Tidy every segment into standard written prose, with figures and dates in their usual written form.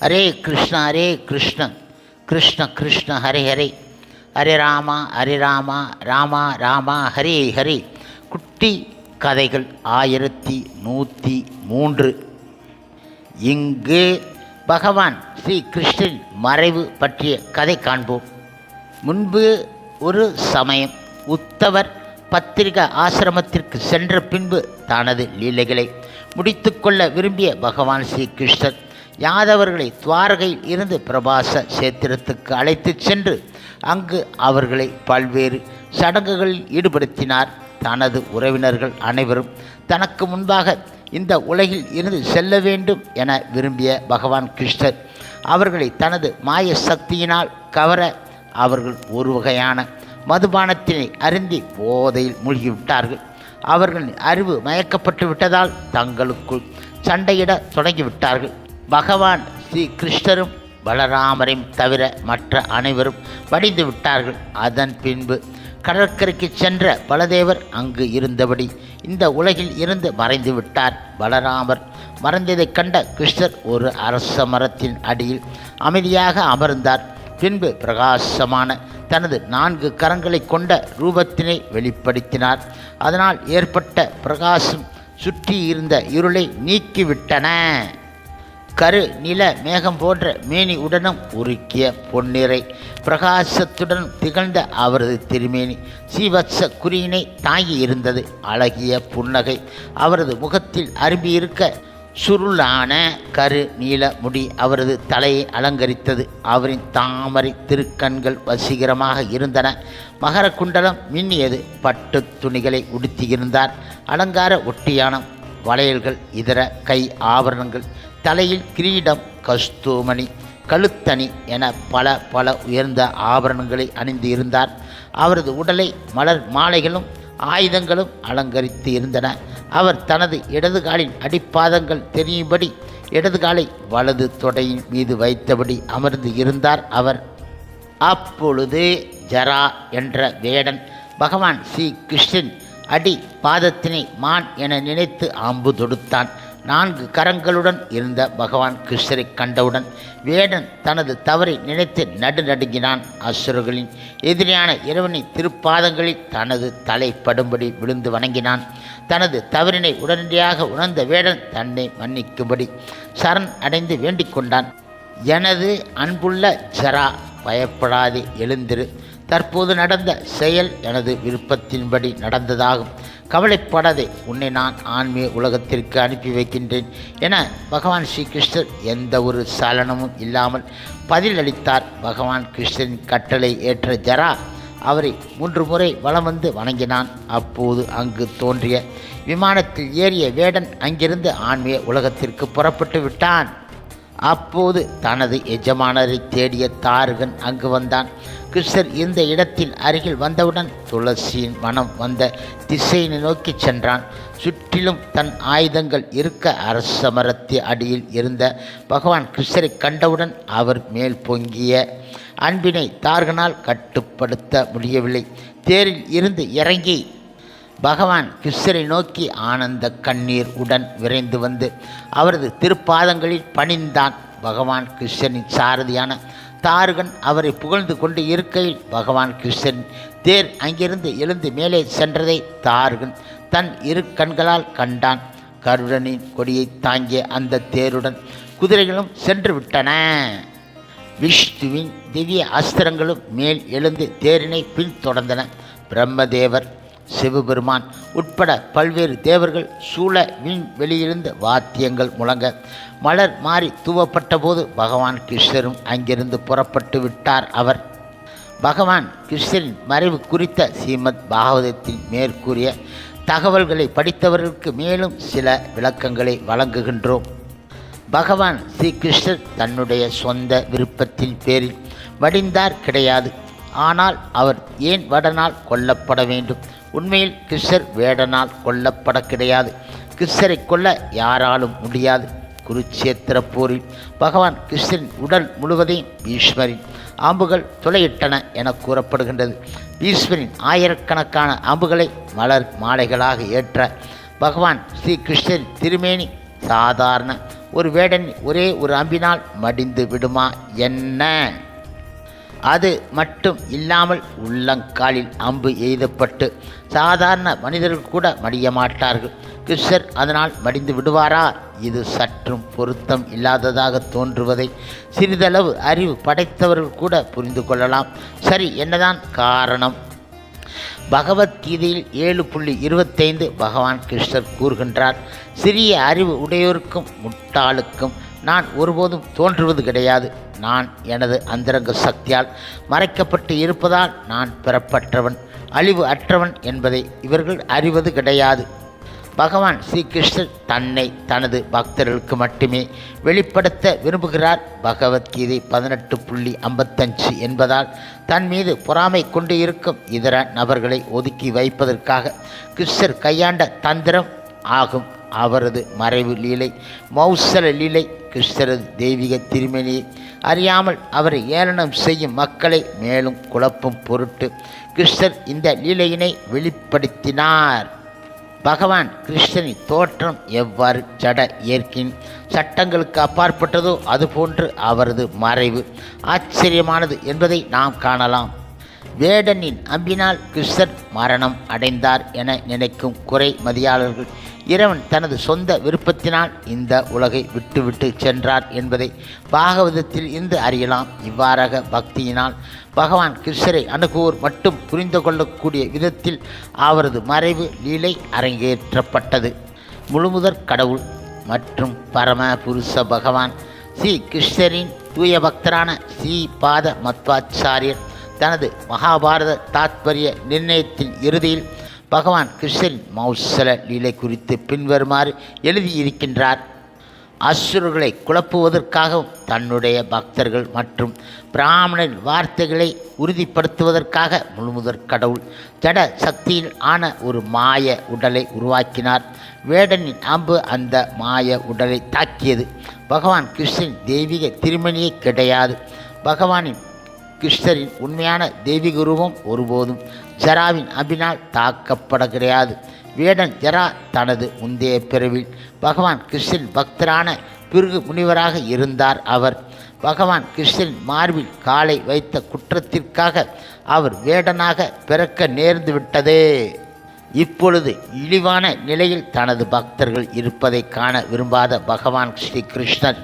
ஹரே கிருஷ்ண ஹரே கிருஷ்ண கிருஷ்ண கிருஷ்ண ஹரே ஹரே, ஹரே ராமா ஹரே ராமா ராமா ராமா ஹரே ஹரே. குட்டி கதைகள் 1103. இங்கு பகவான் ஸ்ரீ கிருஷ்ணன் மறைவு பற்றிய கதை காண்போம். முன்பு ஒரு சமயம் உத்தவர் பத்திரிகா ஆசிரமத்திற்கு சென்ற பின்பு தனது லீலைகளை முடித்து கொள்ள விரும்பிய பகவான் ஸ்ரீ கிருஷ்ணர் யாதவர்களை துவாரகையில் இருந்து பிரபாச சேத்திரத்துக்கு அழைத்து சென்று அங்கு அவர்களை பல்வேறு சடங்குகளில் ஈடுபடுத்தினார். தனது உறவினர்கள் அனைவரும் தனக்கு முன்பாக இந்த உலகில் இருந்து செல்ல வேண்டும் என விரும்பிய பகவான் கிருஷ்ணர் அவர்களை தனது மாய சக்தியினால் கவர அவர்கள் ஒரு வகையான மதுபானத்தினை அருந்தி போதையில் மூழ்கிவிட்டார்கள். அவர்களின் அறிவு மயக்கப்பட்டு விட்டதால் தங்களுக்குள் சண்டையிட தொடங்கிவிட்டார்கள். பகவான் ஸ்ரீ கிருஷ்ணரும் பலராமரையும் தவிர மற்ற அனைவரும் படிந்து விட்டார்கள். அதன் பின்பு கடற்கரைக்கு சென்ற பலதேவர் அங்கு இருந்தபடி இந்த உலகில் இருந்து மறைந்து விட்டார். பலராமர் மறைந்ததைக் கண்ட கிருஷ்ணர் ஒரு அரச மரத்தின் அடியில் அமைதியாக அமர்ந்தார். பின்பு பிரகாசமான தனது 4 கரங்களை கொண்ட ரூபத்தினை வெளிப்படுத்தினார். அதனால் ஏற்பட்ட பிரகாசம் சுற்றி இருந்த இருளை நீக்கிவிட்டன. கரு நில மேகம் போன்ற மேனி உடனும் உருக்கிய பொன்னிறை பிரகாசத்துடன் திகழ்ந்த அவரது திருமேனி சீவத்ச குறியினை தாங்கி இருந்தது. அழகிய புன்னகை அவரது முகத்தில் அரும்பியிருக்க சுருளான கரு நீல முடி அவரது தலையை அலங்கரித்தது. அவரின் தாமரை திருக்கண்கள் வசீகரமாக இருந்தன. மகர குண்டலம் மின்னியது. பட்டு துணிகளை உடுத்தியிருந்தார். அலங்கார ஒட்டியானம், வளையல்கள், இதர கை ஆபரணங்கள், தலையில் கிரீடம், கஸ்தூமணி, கழுத்தணி என பல பல உயர்ந்த ஆபரணங்களை அணிந்து இருந்தார். அவரது உடலை மலர் மாலைகளும் ஆயுதங்களும் அலங்கரித்து இருந்தன. அவர் தனது இடது காலின் அடிப்பாதங்கள் தெரியும்படி இடது காலை வலது தொடையின் மீது வைத்தபடி அமர்ந்து இருந்தார். அவர் அப்பொழுது ஜரா என்ற வேடன் பகவான் ஸ்ரீ கிருஷ்ணன் அடி பாதத்தினை மான் என நினைத்து அம்பு தொடுத்தான். 4 கரங்களுடன் இருந்த பகவான் கிருஷ்ணரை கண்டவுடன் வேடன் தனது தவறை நினைத்து நடுநடுங்கினான். அசுரர்களின் எதிரியான இறைவனின் திருப்பாதங்களில் தனது தலை படும்படி விழுந்து வணங்கினான். தனது தவறினை உடனடியாக உணர்ந்த வேடன் தன்னை மன்னிக்கும்படி சரண் அடைந்து வேண்டிக் கொண்டான். எனது அன்புள்ள ஜரா, பயப்படாதே, எழுந்திரு. தற்போது நடந்த செயல் எனது விருப்பத்தின்படி நடந்ததாகும். கவலைப்படாதே, உன்னை நான் ஆன்மீக உலகத்திற்கு அனுப்பி வைக்கின்றேன் என பகவான் ஸ்ரீகிருஷ்ணர் எந்த ஒரு சலனமும் இல்லாமல் பதிலளித்தார். பகவான் கிருஷ்ணரின் கட்டளை ஏற்ற ஜரா அவரை 3 முறை வலம் வந்து வணங்கினான். அப்போது அங்கு தோன்றிய விமானத்தில் ஏறிய வேடன் அங்கிருந்து ஆன்மீக உலகத்திற்கு புறப்பட்டு விட்டான். அப்போது தனது எஜமானரை தேடிய தாருகன் அங்கு வந்தான். கிருஷ்ணர் இந்த இடத்தில் அருகில் வந்தவுடன் துளசியின் மனம் வந்த திசையினை நோக்கி சென்றான். சுற்றிலும் தன் ஆயுதங்கள் இருக்க அரச மரத்திய அடியில் இருந்த பகவான் கிருஷ்ணரை கண்டவுடன் அவர் மேல் பொங்கிய அன்பினை தார்கனால் கட்டுப்படுத்த முடியவில்லை. தேரில் இருந்து இறங்கி பகவான் கிருஷ்ணரை நோக்கி ஆனந்த கண்ணீர் உடன் விரைந்து வந்து அவரது திருப்பாதங்களில் பணிந்தான். பகவான் கிருஷ்ணனின் சாரதியான தாருகன் அவரை புகழ்ந்து கொண்டு இருக்கையில் பகவான் கிருஷ்ணன் தேர் அங்கிருந்து எழுந்து மேலே சென்றதை தாருகன் தன் 2 கண்களால் கண்டான். கருடனின் கொடியை தாங்கிய அந்த தேருடன் குதிரைகளும் சென்று விட்டன. விஷ்ணுவின் திவ்ய அஸ்திரங்களும் மேல் எழுந்து தேரினை பின்தொடர்ந்தன. பிரம்மதேவர், சிவபெருமான் உட்பட பல்வேறு தேவர்கள் சூழ வெளியிலிருந்து வாத்தியங்கள் முழங்க மலர் மாறி தூவப்பட்ட போது பகவான் கிருஷ்ணரும் அங்கிருந்து புறப்பட்டு விட்டார். அவர் பகவான் கிருஷ்ணரின் மறைவு குறித்த ஸ்ரீமத் பாகவதத்தின் மேற்கூறிய தகவல்களை படித்தவர்களுக்கு மேலும் சில விளக்கங்களை வழங்குகின்றோம். பகவான் ஸ்ரீகிருஷ்ணர் தன்னுடைய சொந்த விருப்பத்தின் பேரில் வடிந்தார் கிடையாது. ஆனால் அவர் ஏன் வடனால் கொல்லப்பட வேண்டும்? உண்மையில் கிருஷ்ணர் வேடனால் கொல்லப்பட கிடையாது. கிருஷ்ணரை கொல்ல யாராலும் முடியாது. குருட்சேத்திர போரில் பகவான் கிருஷ்ணரின் உடல் முழுவதையும் பீஷ்மரின் அம்புகள் துளையிட்டன என கூறப்படுகின்றது. பீஷ்மரின் ஆயிரக்கணக்கான அம்புகளை மலர் மாலைகளாக ஏற்ற பகவான் ஸ்ரீ கிருஷ்ணரின் திருமேனி சாதாரண ஒரு வேடன் ஒரே ஒரு அம்பினால் மடிந்து விடுமா என்ன? அது மட்டும் இல்லாமல் உள்ளங்காலில் அம்பு எய்தப்பட்டு சாதாரண மனிதர்கள் கூட மடிய மாட்டார்கள். கிருஷ்ணர் அதனால் மடிந்து விடுவாரா? இது சற்றும் பொருத்தம் இல்லாததாக தோன்றுவதை சிறிதளவு அறிவு படைத்தவர்கள் கூட புரிந்து கொள்ளலாம். சரி, என்னதான் காரணம்? பகவத்கீதையில் 7.25 பகவான் கிருஷ்ணர் கூறுகின்றார், சிறிய அறிவு உடையோருக்கும் முட்டாளுக்கும் நான் ஒருபோதும் தோன்றுவது கிடையாது. நான் எனது அந்தரங்க சக்தியால் மறைக்கப்பட்டு இருப்பதால் நான் பெறப்பட்டவன், அழிவு அற்றவன் என்பதை இவர்கள் அறிவது கிடையாது. பகவான் ஸ்ரீகிருஷ்ணர் தன்னை தனது பக்தர்களுக்கு மட்டுமே வெளிப்படுத்த விரும்புகிறார். பகவத்கீதை 18.55 என்பதால் தன் மீது பொறாமை கொண்டு இருக்கும் இதர நபர்களை ஒதுக்கி வைப்பதற்காக கிருஷ்ணர் கையாண்ட தந்திரம் ஆகும். அவரது மறைவு லீலை மௌசல லீலை. கிருஷ்ணரது தெய்வீக திருமேனியை அறியாமல் அவரை ஏளனம் செய்யும் மக்களை மேலும் குழப்பும் பொருட்டு கிருஷ்ணர் இந்த லீலையினை வெளிப்படுத்தினார். பகவான் கிருஷ்ணனின் தோற்றம் எவ்வாறு ஜட இயற்கையின் சட்டங்களுக்கு அப்பாற்பட்டதோ அதுபோன்று அவரது மறைவு ஆச்சரியமானது என்பதை நாம் காணலாம். வேடனின் அம்பினால் கிருஷ்ணர் மரணம் அடைந்தார் என நினைக்கும் குறை மதியாளர்கள் இறைவன் தனது சொந்த விருப்பத்தினால் இந்த உலகை விட்டுவிட்டு சென்றார் என்பதை பாகவதத்தில் இருந்து அறியலாம். இவ்வாறாக பக்தியினால் பகவான் கிருஷ்ணரை அணுகுவோர் மட்டும் புரிந்து கொள்ளக்கூடிய விதத்தில் அவரது மறைவு லீலை அரங்கேற்றப்பட்டது. முழுமுதற் கடவுள் மற்றும் பரம புருஷ பகவான் ஸ்ரீ கிருஷ்ணரின் தூய பக்தரான ஸ்ரீ பாத மத்வாச்சாரியர் தனது மகாபாரத தாத்பரிய நிர்ணயத்தின் இறுதியில் பகவான் கிருஷ்ணரின் மௌசல லீலை குறித்து பின்வருமாறு எழுதியிருக்கின்றார். அசுரர்களை குழப்புவதற்காகவும் தன்னுடைய பக்தர்கள் மற்றும் பிராமணரின் வார்த்தைகளை உறுதிப்படுத்துவதற்காக முழுமுதற் கடவுள் ஜட சக்தியில் ஆன ஒரு மாய உடலை உருவாக்கினார். வேடனின் அம்பு அந்த மாய உடலை தாக்கியது. பகவான் கிருஷ்ணரின் தெய்வீக திருமணியே கிடையாது. பகவானின் கிருஷ்ணரின் உண்மையான தெய்வீக உருவம் ஒருபோதும் ஜராவின் அம்பினால் தாக்கப்பட கிடையாது. வேடன் ஜரா தனது முந்தைய பிறவில் பகவான் கிருஷ்ணன் பக்தரான பிருகு முனிவராக இருந்தார். அவர் பகவான் கிருஷ்ணன் மார்பில் காலை வைத்த குற்றத்திற்காக அவர் வேடனாக பிறக்க நேர்ந்து விட்டது. இப்பொழுது இழிவான நிலையில் தனது பக்தர்கள் இருப்பதை காண விரும்பாத பகவான் ஸ்ரீ கிருஷ்ணர்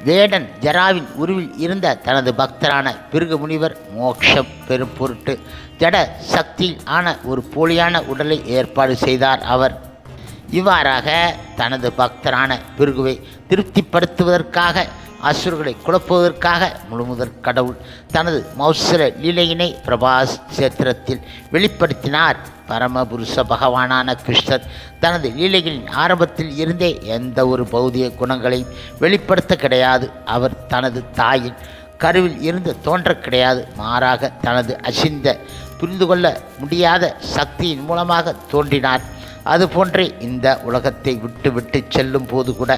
வேடன் ஜராவின் உருவில் இருந்த தனது பக்தரான பிருகு முனிவர் மோட்சம் பெரும் பொருட்டு ஜட சக்தியில் ஆன ஒரு போலியான உடலை ஏற்பாடு செய்தார். அவர் இவ்வாறாக தனது பக்தரான பிருகுவை திருப்திப்படுத்துவதற்காக அசுரர்களை குழப்புவதற்காக முழுமுதற் கடவுள் தனது மௌசல லீலையினை பிரபாஸ் சேத்திரத்தில் வெளிப்படுத்தினார். பரமபுருஷ பகவானான கிருஷ்ணர் தனது லீலைகளின் ஆரம்பத்தில் இருந்தே எந்த ஒரு பௌதிக குணங்களையும் வெளிப்படுத்த கிடையாது. அவர் தனது தாயின் கருவில் இருந்து தோன்ற கிடையாது. மாறாக தனது அசிந்த புரிந்து கொள்ள முடியாத சக்தியின் மூலமாக தோன்றினார். அதுபோன்றே இந்த உலகத்தை விட்டு செல்லும் போது கூட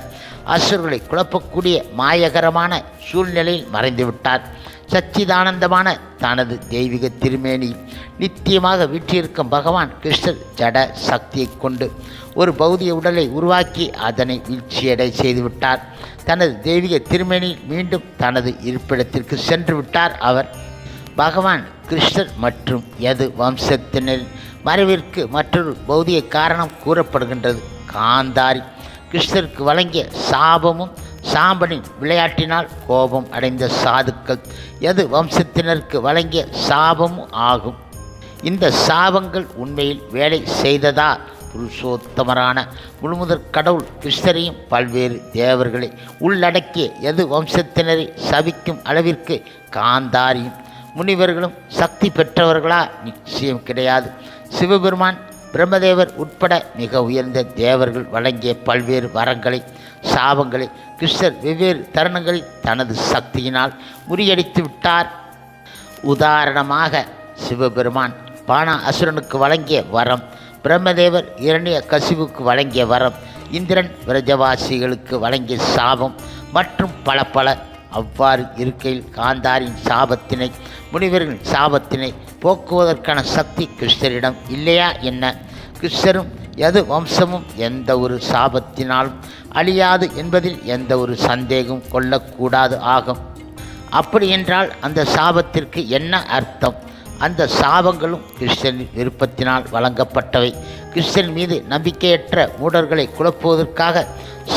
அசுரர்களை குழப்பக்கூடிய மாயகரமான சூழ்நிலையில் மறைந்துவிட்டார். சச்சிதானந்தமான தனது தெய்வீக திருமேனியில் நித்தியமாக வீற்றிருக்கும் பகவான் கிருஷ்ணர் ஜட சக்தியை கொண்டு ஒரு பௌதிக உடலை உருவாக்கி அதனை வீழ்ச்சியடை செய்துவிட்டார். தனது தெய்வீக திருமேனியில் மீண்டும் தனது இருப்பிடத்திற்கு சென்று விட்டார். அவர் பகவான் கிருஷ்ணர் மற்றும் யது வம்சத்தினரின் மறைவிற்கு மற்றொரு பௌதிக காரணம் கூறப்படுகின்றது. காந்தாரி கிருஷ்ணருக்கு வழங்கிய சாபமும் சாம்பனின் விளையாட்டினால் கோபம் அடைந்த சாதுக்கள் யது வம்சத்தினருக்கு வழங்கிய சாபமும் ஆகும். இந்த சாபங்கள் உண்மையில் வேலை செய்ததா? புருஷோத்தமரான முழுமுதற் கடவுள் கிருஷ்ணரையும் பல்வேறு தேவர்களை உள்ளடக்கிய யது வம்சத்தினரை சபிக்கும் அளவிற்கு காந்தாரியும் முனிவர்களும் சக்தி பெற்றவர்களா? நிச்சயம் கிடையாது. சிவபெருமான் பிரம்மதேவர் உட்பட மிக உயர்ந்த தேவர்கள் வழங்கிய பல்வேறு வரங்களை சாபங்களை கிருஷ்ணர் வெவ்வேறு தருணங்களில் தனது சக்தியினால் முறியடித்து விட்டார். உதாரணமாக சிவபெருமான் பானா அசுரனுக்கு வழங்கிய வரம், பிரம்மதேவர் இரணிய கசிவுக்கு வழங்கிய வரம், இந்திரன் விரஜவாசிகளுக்கு வழங்கிய சாபம் மற்றும் பல. அவ்வாறு இருக்கையில் காந்தாரின் சாபத்தினை முனிவர்களின் சாபத்தினை போக்குவதற்கான சக்தி கிருஷ்ணரிடம் இல்லையா என்ன? கிருஷ்ணரும் யது வம்சமும் எந்த ஒரு சாபத்தினாலும் அழியாது என்பதில் எந்த ஒரு சந்தேகம் கொள்ளக்கூடாது ஆகும். அப்படியென்றால் அந்த சாபத்திற்கு என்ன அர்த்தம்? அந்த சாபங்களும் கிறிஸ்தனின் விருப்பத்தினால் வழங்கப்பட்டவை. கிறிஸ்தன் மீது நம்பிக்கையற்ற மூடர்களை குழப்புவதற்காக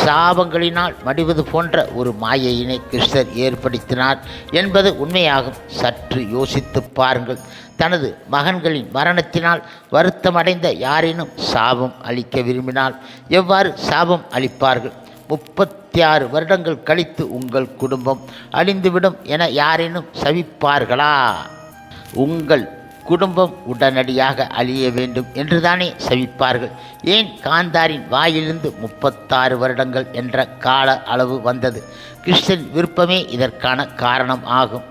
சாபங்களினால் மடிவது போன்ற ஒரு மாயையினை கிறிஸ்தர் ஏற்படுத்தினார் என்பது உண்மையாகும். சற்று யோசித்து பாருங்கள். தனது மகன்களின் மரணத்தினால் வருத்தமடைந்த யாரேனும் சாபம் அளிக்க விரும்பினால் எவ்வாறு சாபம் அளிப்பார்கள்? 36 வருடங்கள் கழித்து உங்கள் குடும்பம் அழிந்துவிடும் என யாரேனும் சபிப்பார்களா? உங்கள் குடும்பம் உடனடியாக அழிய வேண்டும் என்றுதானே சபிப்பார்கள். ஏன் காந்தாரின் வாயிலிருந்து 36 வருடங்கள் என்ற கால அளவு வந்தது? கிறிஸ்தன் விருப்பமே இதற்கான காரணம் ஆகும்.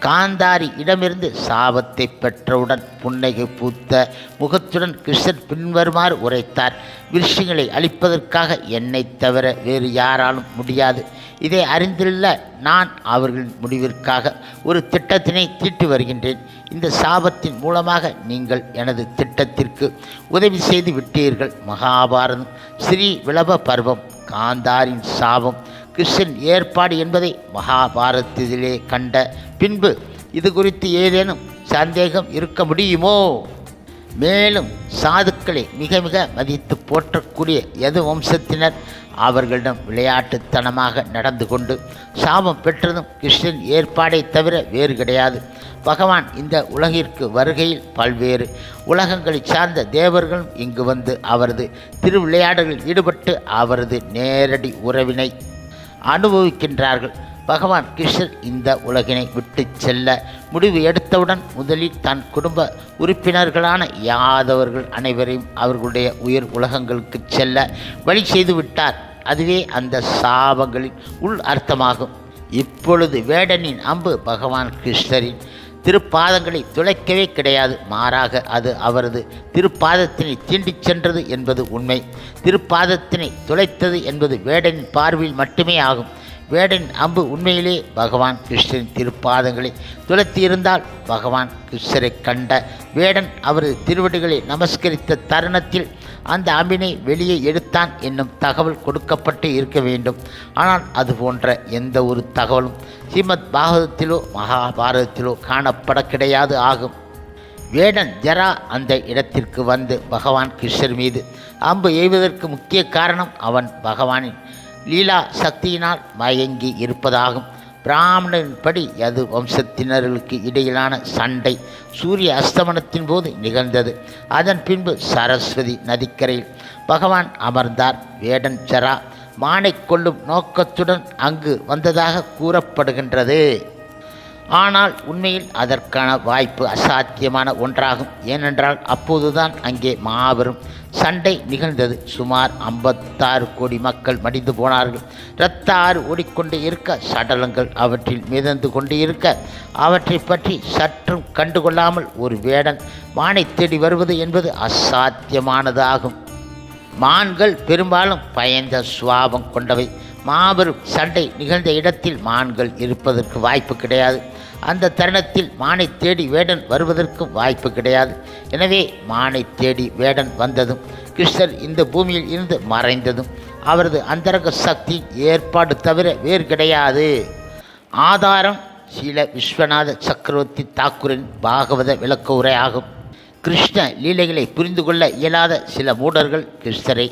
காந்தாரி இடமிருந்து சாபத்தை பெற்றவுடன் புன்னகை பூத்த முகத்துடன் கிருஷ்ணன் பின்வருமாறு உரைத்தார். விருஷங்களை அழிப்பதற்காக என்னை தவிர வேறு யாராலும் முடியாது. இதை அறிந்துள்ள நான் அவர்களின் முடிவிற்காக ஒரு திட்டத்தினை தீட்டி வருகின்றேன். இந்த சாபத்தின் மூலமாக நீங்கள் எனது திட்டத்திற்கு உதவி செய்து விட்டீர்கள். மகாபாரதம், ஸ்ரீ விளப பருவம், காந்தாரின் சாபம், கிருஷ்ணன் ஏற்பாடு என்பதை மகாபாரதத்திலே கண்ட பின்பு இது குறித்து ஏதேனும் சந்தேகம் இருக்க முடியுமோ? மேலும் சாதுக்களை மிக மிக மதித்து போற்றக்கூடிய யது வம்சத்தினர் அவர்களிடம் விளையாட்டுத்தனமாக நடந்து கொண்டு சாபம் பெற்றதும் கிருஷ்ணன் ஏற்பாடை தவிர வேறு கிடையாது. பகவான் இந்த உலகிற்கு வருகையில் பல்வேறு உலகங்களை சார்ந்த தேவர்களும் இங்கு வந்து அவரது திருவிளையாடலில் ஈடுபட்டு அவரது நேரடி உறவினை அனுபவிக்கின்றார்கள். பகவான் கிருஷ்ணர் இந்த உலகினை விட்டு செல்ல முடிவு எடுத்தவுடன் முதலில் தன் குடும்ப உறுப்பினர்களான யாதவர்கள் அனைவரையும் அவர்களுடைய உயிர் உலகங்களுக்கு செல்ல வழி செய்து விட்டார். அதுவே அந்த சாபங்களின் உள் அர்த்தமாகும். இப்பொழுது வேடனின் அம்பு பகவான் கிருஷ்ணரின் திருப்பாதங்களை துளைக்கவே கிடையாது. மாறாக அது அவரது திருப்பாதத்தினை தீண்டிச் சென்றது என்பது உண்மை. திருப்பாதத்தினை துளைத்தது என்பது வேடனின் பார்வையில் மட்டுமே ஆகும். வேடனின் அம்பு உண்மையிலே பகவான் கிருஷ்ணரின் திருப்பாதங்களை துளைத்தியிருந்தால் பகவான் கிருஷ்ணரை கண்ட வேடன் அவரது திருவடிகளை நமஸ்கரித்த தருணத்தில் அந்த அம்பினை வெளியே எடுத்தான் என்னும் தகவல் கொடுக்கப்பட்டு இருக்க வேண்டும். ஆனால் அது போன்ற எந்த ஒரு தகவலும் ஸ்ரீமத் பாகவதத்திலோ மகாபாரதத்திலோ காணப்பட கிடையாது ஆகும். வேடன் ஜரா அந்த இடத்திற்கு வந்து பகவான் கிருஷ்ணர் மீது அம்பு எய்வதற்கு முக்கிய காரணம் அவன் பகவானின் லீலா சக்தியினால் மயங்கி இருப்பதாகும். பிராமணரின்படி யது வம்சத்தினர்களுக்கு இடையிலான சண்டை சூரிய அஸ்தமனத்தின் போது நிகழ்ந்தது. அதன் பின்பு சரஸ்வதி நதிக்கரையில் பகவான் அமர்ந்தார். வேடன் ஜரா மானை கொள்ளும் நோக்கத்துடன் அங்கு வந்ததாக கூறப்படுகின்றது. ஆனால் உண்மையில் அதற்கான வாய்ப்பு அசாத்தியமான ஒன்றாகும். ஏனென்றால் அப்போதுதான் அங்கே மாபெரும் சண்டை நிகழ்ந்தது. சுமார் 56 கோடி மக்கள் மடிந்து போனார்கள். இரத்த ஆறு ஓடிக்கொண்டு இருக்க, சடலங்கள் அவற்றில் மிதந்து கொண்டு இருக்க, அவற்றை பற்றி சற்றும் கண்டுகொள்ளாமல் ஒரு வேடன் மானை தேடி வருவது என்பது அசாத்தியமானதாகும். மான்கள் பெரும்பாலும் பயந்த சுவாபம் கொண்டவை. மாபெரும் சண்டை நிகழ்ந்த இடத்தில் மான்கள் இருப்பதற்கு வாய்ப்பு கிடையாது. அந்த தருணத்தில் மானை தேடி வேடன் வருவதற்கும் வாய்ப்பு கிடையாது. எனவே மானை தேடி வேடன் வந்ததும் கிருஷ்ணர் இந்த பூமியில் இருந்து மறைந்ததும் அவரது அந்தரங்க சக்தி ஏற்பாடு தவிர வேறு கிடையாது. ஆதாரம் ஸ்ரீல விஸ்வநாத சக்கரவர்த்தி தாக்கூரின் பாகவத விளக்க உரை ஆகும். கிருஷ்ண லீலைகளை புரிந்து கொள்ள இயலாத சில மூடர்கள் கிருஷ்ணரை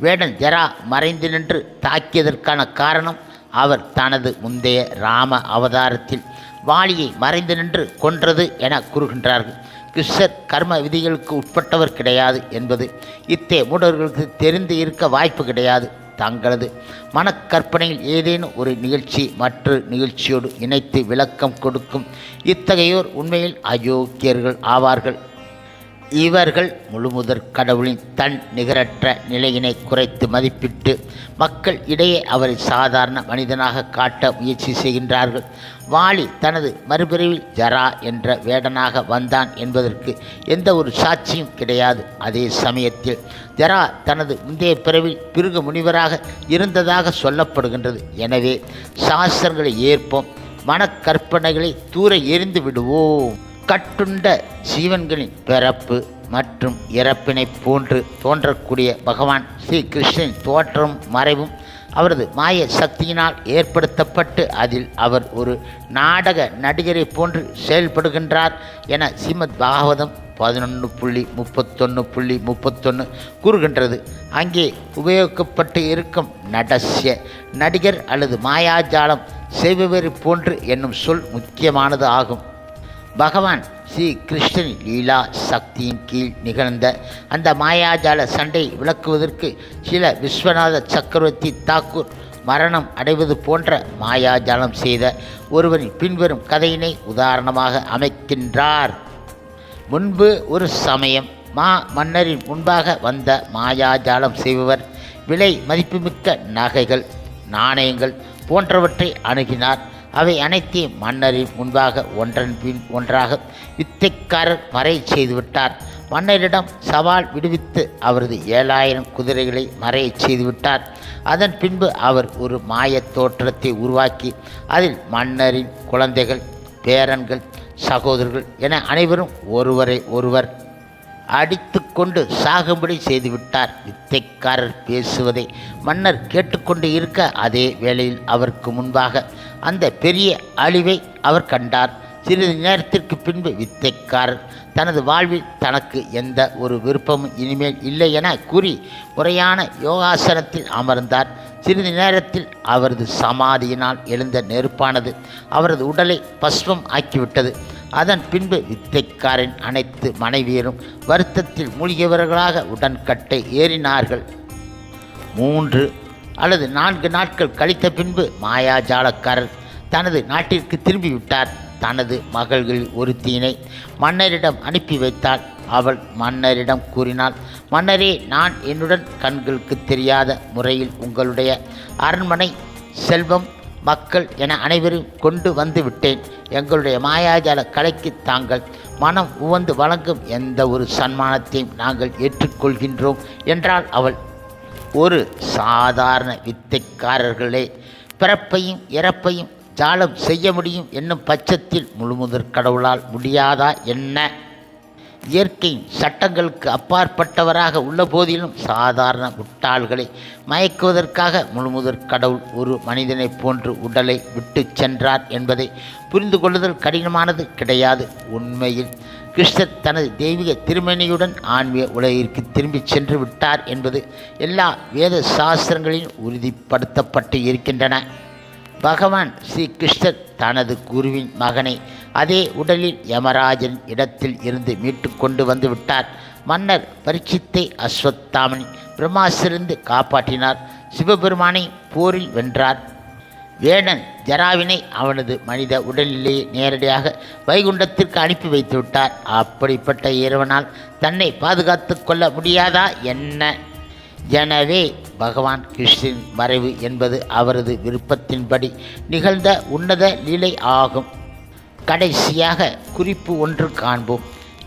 வேடன் ஜரா மறைந்து நின்று தாக்கியதற்கான காரணம் அவர் தனது முந்தைய ராம அவதாரத்தில் வாலியை மறைந்து நின்று கொன்றது என கூறுகின்றார்கள். கிருஷ்ணர் கர்ம விதிகளுக்கு உட்பட்டவர் கிடையாது என்பது இத்தே மூடர்களுக்கு தெரிந்து இருக்க வாய்ப்பு கிடையாது. தங்களது மனக்கற்பனையில் ஏதேனும் ஒரு நிகழ்ச்சி மற்ற நிகழ்ச்சியோடு இணைத்து விளக்கம் கொடுக்கும் இத்தகையோர் உண்மையில் அயோக்கியர்கள் ஆவார்கள். இவர்கள் முழுமுதற் கடவுளின் தன் நிகரற்ற நிலையினை குறைத்து மதிப்பிட்டு மக்கள் இடையே அவரை சாதாரண மனிதனாக காட்ட முயற்சி செய்கின்றார்கள். வாலி தனது மறுபிறவில் ஜரா என்ற வேடனாக வந்தான் என்பதற்கு எந்த ஒரு சாட்சியும் கிடையாது. அதே சமயத்தில் ஜரா தனது முந்தைய பிறவில் பிருகு முனிவராக இருந்ததாக சொல்லப்படுகின்றது. எனவே சாஸ்திரங்களை ஏற்போம், மனக்கற்பனைகளை தூர எறிந்து விடுவோம். கட்டுண்ட ஜீவன்களின் பிறப்பு மற்றும் இறப்பினை போன்று தோன்றக்கூடிய பகவான் ஸ்ரீ கிருஷ்ணன் தோற்றமும் மறைவும் அவரது மாய சக்தியினால் ஏற்படுத்தப்பட்டு அதில் அவர் ஒரு நாடக நடிகரை போன்று செயல்படுகின்றார் என ஸ்ரீமத் பாகவதம் 11.31.31 கூறுகின்றது. அங்கே உபயோகிக்கப்பட்டு இருக்கும் நடஸ்ய நடிகர் அல்லது மாயாஜாலம் செய்பவர் போன்று என்னும் சொல் முக்கியமானது ஆகும். பகவான் ஸ்ரீ கிருஷ்ணனின் லீலா சக்தியின் கீழ் நிகழ்ந்த அந்த மாயாஜால சண்டையை விளக்குவதற்கு சில விஸ்வநாத சக்கரவர்த்தி தாக்கூர் மரணம் அடைவது போன்ற மாயாஜாலம் செய்த ஒருவரின் பின்வரும் கதையினை உதாரணமாக அமைக்கின்றார். முன்பு ஒரு சமயம் மன்னரின் முன்பாக வந்த மாயாஜாலம் செய்பவர் விலை மதிப்புமிக்க நகைகள், நாணயங்கள் போன்றவற்றை அணுகினார். அவை அனைத்தையும் மன்னரின் முன்பாக ஒன்றன் பின் ஒன்றாக வித்தைக்காரர் மறை செய்துவிட்டார். மன்னரிடம் சவால் விடுவித்து அவரது 7000 குதிரைகளை மறைய செய்துவிட்டார். அதன் பின்பு அவர் ஒரு மாயத் தோற்றத்தை உருவாக்கி அதில் மன்னரின் குழந்தைகள், பேரன்கள், சகோதரர்கள் என அனைவரும் ஒருவரை ஒருவர் அடித்து கொண்டு சாகும்படி செய்துவிட்டார். வித்தைக்காரர் பேசுவதை மன்னர் கேட்டுக்கொண்டு இருக்க அதே வேளையில் அவருக்கு முன்பாக அந்த பெரிய அழிவை அவர் கண்டார். சிறிது நேரத்திற்கு பின்பு வித்தைக்காரர் தனது வாழ்வில் தனக்கு எந்த ஒரு விருப்பமும் இனிமேல் இல்லை என கூறி முறையான யோகாசனத்தில் அமர்ந்தார். சிறிது நேரத்தில் அவரது சமாதியினால் எழுந்த நெருப்பானது அவரது உடலை பஸ்மம் ஆக்கிவிட்டது. அதன் பின்பு வித்தைக்காரின் அனைத்து மனைவியரும் வருத்தத்தில் மூழ்கியவர்களாக உடன்கட்டை ஏறினார்கள். 3 அல்லது 4 நாட்கள் கழித்த பின்பு மாயாஜாலக்காரர் தனது நாட்டிற்கு திரும்பிவிட்டார். தனது மகள்களில் ஒருத்தியினை மன்னரிடம் அனுப்பி வைத்தாள். அவள் மன்னரிடம் கூறினாள், மன்னரே, நான் என்னுடன் கண்களுக்கு தெரியாத முறையில் உங்களுடைய அரண்மனை, செல்வம், மக்கள் என அனைவரும் கொண்டு வந்து விட்டேன். எங்களுடைய மாயாஜால கலைக்கு தாங்கள் மனம் உவந்து வழங்கும் எந்த ஒரு சன்மானத்தையும் நாங்கள் ஏற்றுக்கொள்கின்றோம் என்றால் அவள். ஒரு சாதாரண வித்தைக்காரர்களே பிறப்பையும் இறப்பையும் ஜாலம் செய்ய முடியும் என்னும் பட்சத்தில் முழுமுதற் கடவுளால் முடியாதா என்ன? இயற்கையின் சட்டங்களுக்கு அப்பாற்பட்டவராக உள்ள போதிலும் சாதாரண முட்டாள்களை மயக்குவதற்காக முழுமுதற் கடவுள் ஒரு மனிதனைப் போன்று உடலை விட்டு சென்றார் என்பதை புரிந்து கொள்ளுதல் கடினமானது கிடையாது. உண்மையில் கிருஷ்ணர் தனது தெய்வீக திருமணியுடன் ஆன்மீக உலகிற்கு திரும்பி சென்று விட்டார் என்பது எல்லா வேத சாஸ்திரங்களிலும் உறுதிப்படுத்தப்பட்டு இருக்கின்றன. பகவான் ஸ்ரீ கிருஷ்ணர் தனது குருவின் மகனை அதே உடலில் யமராஜன் இடத்தில் இருந்து மீட்டு கொண்டு வந்து விட்டார். மன்னர் பரீட்சித்தை அஸ்வத்தாமனை பிரம்மாசிலிருந்து காப்பாற்றினார். சிவபெருமானை போரில் வென்றார். வேடன் ஜராவினை அவனது மனித உடலிலேயே நேரடியாக வைகுண்டத்திற்கு அனுப்பி வைத்து விட்டார். அப்படிப்பட்ட இறைவனால் தன்னை பாதுகாத்து கொள்ள முடியாதா என்ன? எனவே பகவான் கிருஷ்ணன் மறைவு என்பது அவரது விருப்பத்தின்படி நிகழ்ந்த உன்னத லீலை ஆகும். கடைசியாக குறிப்பு ஒன்று காண்போம்.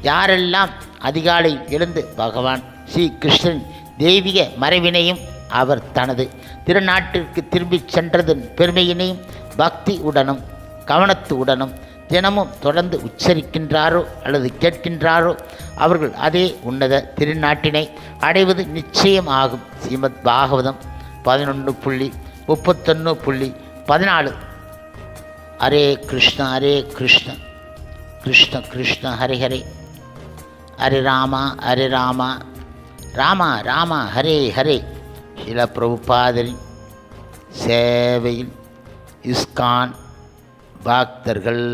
யாரெல்லாம் அதிகாலையில் எழுந்து பகவான் ஸ்ரீ கிருஷ்ணன் தெய்வீக மறைவினையும் அவர் தனது திருநாட்டிற்கு திரும்பிச் சென்றதன் பெருமையினையும் பக்தி உடனும் கவனத்துடனும் தினமும் தொடர்ந்து உச்சரிக்கின்றாரோ அல்லது கேட்கின்றாரோ அவர்கள் அதே உன்னத திருநாட்டினை அடைவது நிச்சயம் ஆகும். ஸ்ரீமத் பாகவதம் 11.31.14. ஹரே கிருஷ்ண ஹரே கிருஷ்ண கிருஷ்ண கிருஷ்ண ஹரே ஹரே, ஹரே ராமா ராம ராம ஹரே ஹரே. சில பிரபுபாதரின் சேவையில் இஸ்கான் பக்தர்கள்